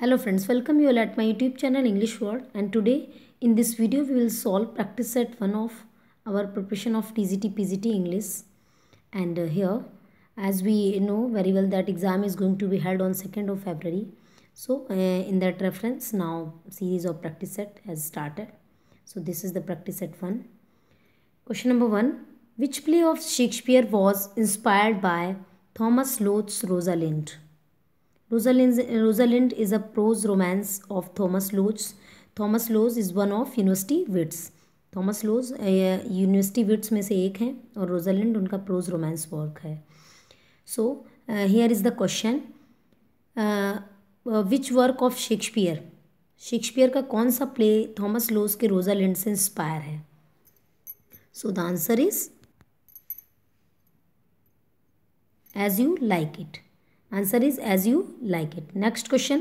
Hello friends, welcome you all at my YouTube channel English World, and today in this video we will solve practice set 1 of our preparation of TGT PGT English. And here, as we know very well that exam is going to be held on 2nd of February. So in that reference now series of practice set has started. So this is the practice set 1. Question number 1. Which play of Shakespeare was inspired by Thomas Lodge's Rosalind? Rosalind is a prose romance of Thomas Lodge. Thomas Lodge is one of university wits. Thomas Lodge university wits में से एक हैं और Rosalind उनका pros romance work है. So here is the question, which work of Shakespeare का कौन सा प्ले थॉमस लॉज के रोजालिंड से इंस्पायर है? So the answer is as you like it. Answer is as you like it. Next question.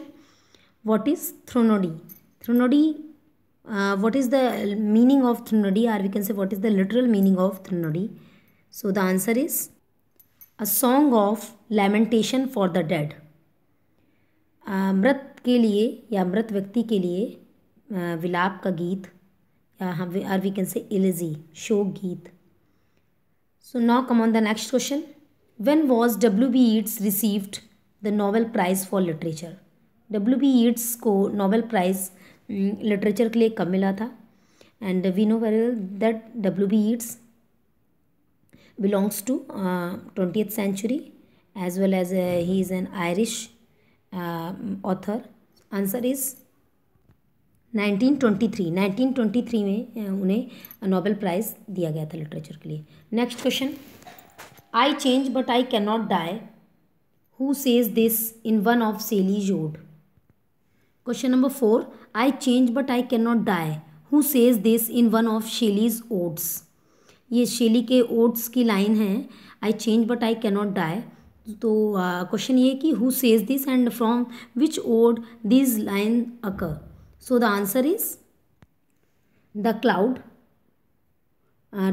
What is Threnody? Threnody, what is the meaning of Threnody, or we can say what is the literal meaning of Threnody? So the answer is a song of lamentation for the dead. मृत के लिए या मृत व्यक्ति के लिए विलाप का गीत, या or we can say elegy, शोक गीत. So now come on the next question. When was W.B. Yeats received the Nobel Prize for Literature? W.B. Yeats को Nobel Prize लिटरेचर के लिए कब मिला था? And we know very well that W.B. Yeats belongs to 20th century, as well as he is an Irish author. Answer is 1923. 1923 में उन्हें Nobel prize दिया गया था लिटरेचर के लिए. Next question. I change but I cannot die. Who says this in one of Shelley's ode? Question number 4. I change but I cannot die. Who says this in one of Shelley's odes? ये शेली के odds की line है. I change but I cannot die. तो question ये कि who says this and from which ode these lines occur? So the answer is The Cloud,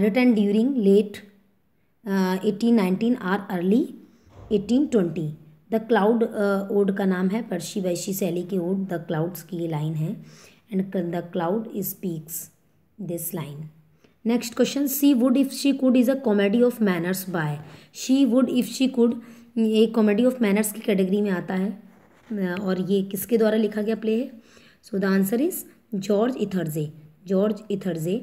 written during late 1819 और early 1820. The cloud odd का नाम है पर्सी वैशी शैली की ओड द क्लाउड्स की ये लाइन है, and the clown speaks this line. Next question. She would if she could is a comedy of manners by. She would if she could एक comedy of manners की category में आता है, और ये किसके द्वारा लिखा गया प्ले है? So the answer is George Etherege. George Etherege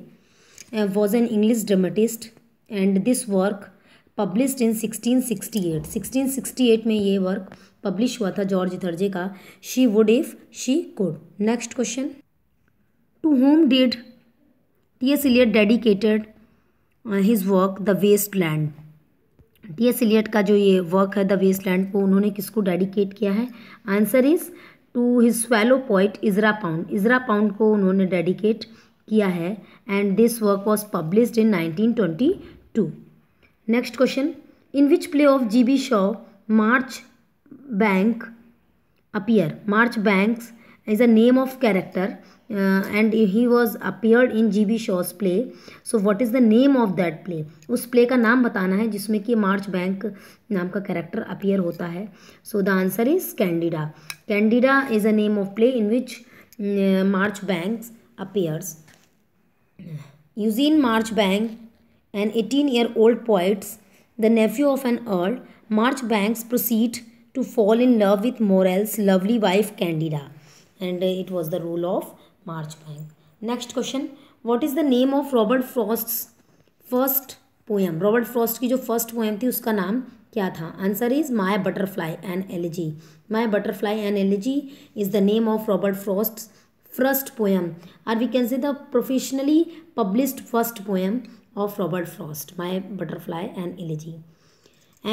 was an English dramatist, and this work published in 1668. 1668 में ये वर्क पब्लिश हुआ था जॉर्ज इथरजे का, she would if she could. Next question. To whom did T.S. Eliot dedicated his work the waste land? T.S. Eliot का जो ये work है the waste land को उन्होंने किसको डेडिकेट किया है? Answer is to his fellow poet Ezra Pound. Ezra Pound को उन्होंने डेडिकेट किया है, and this work was published in 1922. Next question. In which play of G.B. Shaw Marchbanks appear? Marchbanks is a name of character, and he was appeared in G.B. Shaw's play. So what is the name of that play? उस play का नाम बताना है जिसमें कि मार्च bank नाम का character appear होता है. So the answer is Candida. Candida is a name of play in which March banks appears. Eugene Marchbank, an 18-year-old poet, the nephew of an earl, Marchbanks proceed to fall in love with Morel's lovely wife Candida, and it was the role of Marchbank. Next question. What is the name of Robert Frost's first poem? Robert Frost की जो first poem थी उसका नाम क्या था? Answer is my butterfly and elegy. My butterfly and elegy is the name of Robert Frost's first poem, or we can say the professionally published first poem of Robert Frost, My Butterfly and Elegy,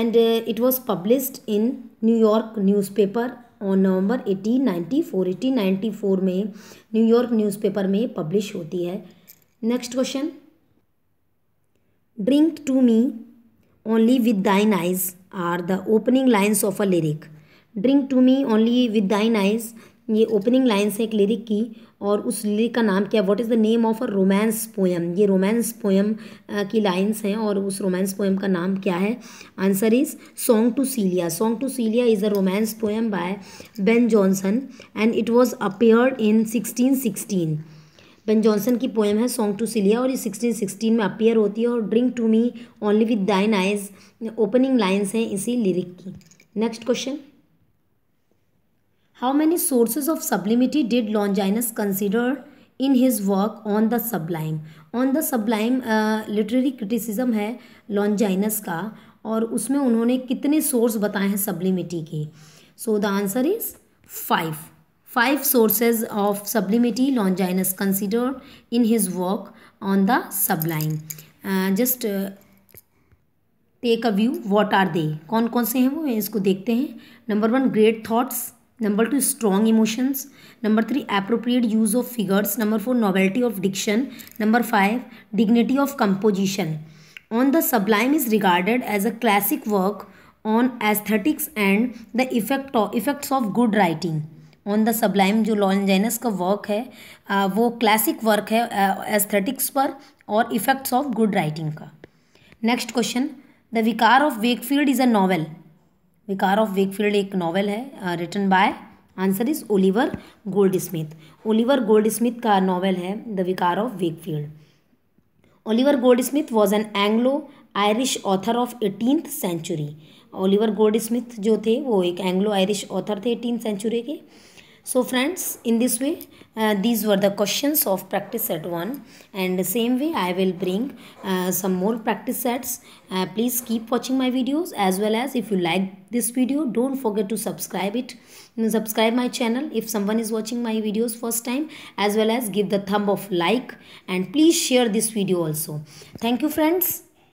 and it was published in New York newspaper on November 1894. 1894 में New York newspaper में publish होती है. Next question. Drink to me only with thine eyes are the opening lines of a lyric. Drink to me only with thine eyes, ये opening lines है एक lyric की, और उस लिरिक का नाम क्या है? What is the name of a romance poem? ये रोमांस पोएम की लाइन्स हैं, और उस रोमांस पोएम का नाम क्या है? Answer is song to Celia. Song to Celia is a romance poem by Ben Jonson and it was appeared in 1616। Ben Jonson की पोएम है सॉन्ग टू सीलिया, और ये 1616 में अपेयर होती है। और drink to me only with thine eyes opening lines हैं इसी लिरिक की। Next question, how many sources of sublimity did Longinus consider in his work on the sublime? On the sublime literary criticism है Longinus का, और उसमें उन्होंने कितने source बताए हैं सबलिमिटी के? सो the answer is 5 sources of sublimity Longinus considered in his work on the sublime. Just take a view. What are they? कौन कौन से हैं वो, इसको देखते हैं. Number 1 great thoughts. Number 2 strong emotions. Number 3 appropriate use of figures. Number 4 novelty of diction. Number 5 dignity of composition. On the Sublime is regarded as a classic work on aesthetics and the effects of good writing. On the Sublime जो लॉन्जाइनस का work है वो classic work है aesthetics पर और effects of good writing का. Next question, the vicar of Wakefield is a novel. Vicar of Wakefield एक novel है written by, answer is Oliver Goldsmith. Oliver Goldsmith का नॉवेल है the vicar of Wakefield. Oliver Goldsmith was an Anglo Irish author of 18th century. Oliver Goldsmith जो थे वो एक Anglo Irish author थे 18th century के. So friends, in this way these were the questions of practice set 1, and the same way I will bring some more practice sets. Please keep watching my videos, as well as if you like this video, don't forget to subscribe my channel if someone is watching my videos first time, as well as give the thumb of like, and please share this video also. Thank you friends.